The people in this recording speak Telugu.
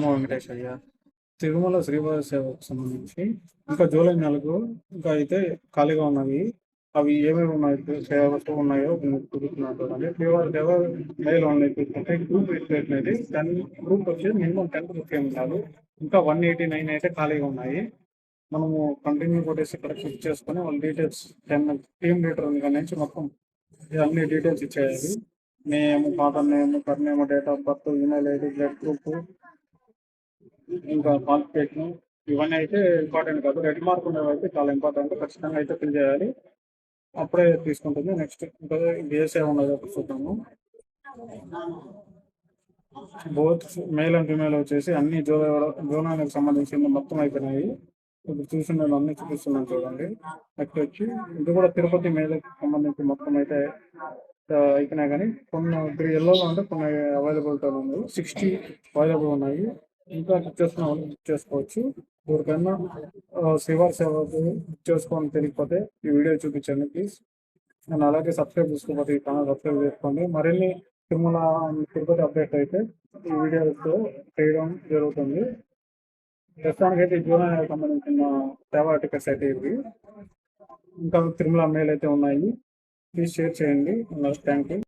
నమో వెంకటేశయ్య. తిరుమల శ్రీవారి సేవకు సంబంధించి ఇంకా జూలై నెలకు ఇంకా అయితే ఖాళీగా ఉన్నవి. అవి ఏమేమి ఉన్నాయి, సేవలు ఉన్నాయో మీకు చూపిస్తున్నాను చూడండి. శ్రీవారి సేవ మెయిల్ ఉన్నాయి చూసుకుంటే గ్రూప్ ఇచ్చినట్లయితే దాని గ్రూప్ వచ్చి మినిమం 10 ఉండాలి. ఇంకా 189 అయితే ఖాళీగా ఉన్నాయి. మనము కంటిన్యూ కొట్టేసి ఇక్కడ క్లిక్ చేసుకొని వాళ్ళ డీటెయిల్స్ 10 టీమ్ లీడర్ నుంచి మొత్తం అన్ని డీటెయిల్స్ ఇచ్చేయాలి. Name, father name, surname, date of birth, email ID, blood group, ఇంకా క్వాలిఫికేషన్, ఇవన్నీ అయితే ఇంపార్టెంట్ కాదు. రెడ్ మార్క్ ఉండేవి అయితే చాలా ఇంపార్టెంట్, ఖచ్చితంగా అయితే ఫిల్ చేయాలి. అప్పుడే తీసుకుంటుంది. నెక్స్ట్ ఇంకా బీఎస్ఏ ఉన్నది ఒకటి చూద్దాము. బోత్ మేల్ అండ్ ఫీమేల్ వచ్చేసి అన్ని జోనానికి సంబంధించిన మొత్తం అయిపోయినాయి. ఇప్పుడు చూసిన నేను అన్ని చూపిస్తున్నాను చూడండి. నెక్స్ట్ వచ్చి ఇది కూడా తిరుపతి మేళకి సంబంధించి మొత్తం అయితే అయిపోయినాయి. కానీ కొన్ని ఇప్పుడు ఎల్లోలో ఉంటే కొన్ని అవైలబిలిటీ ఉంది. 60 అవైలబుల్ ఉన్నాయి. ఇంకా బుక్ చేసుకున్న వాళ్ళు బుక్ చేసుకోవచ్చు. ఎవరికైనా శ్రీవారి సేవ బుక్ చేసుకొని తెలియకపోతే ఈ వీడియో చూపించండి ప్లీజ్. నేను అలాగే సబ్స్క్రైబ్ చేసుకోకపోతే ఈ ఛానల్ సబ్స్క్రైబ్ చేసుకోండి. మరిన్ని తిరుమల తిరుపతి అప్డేట్ అయితే ఈ వీడియోతో చేయడం జరుగుతుంది. ప్రస్తుతానికి అయితే జూలై సంబంధించిన సేవా టికెట్స్ అయితే ఇవి. ఇంకా తిరుమల మెయిల్ అయితే ఉన్నాయి. ప్లీజ్ షేర్ చేయండి. Thank you.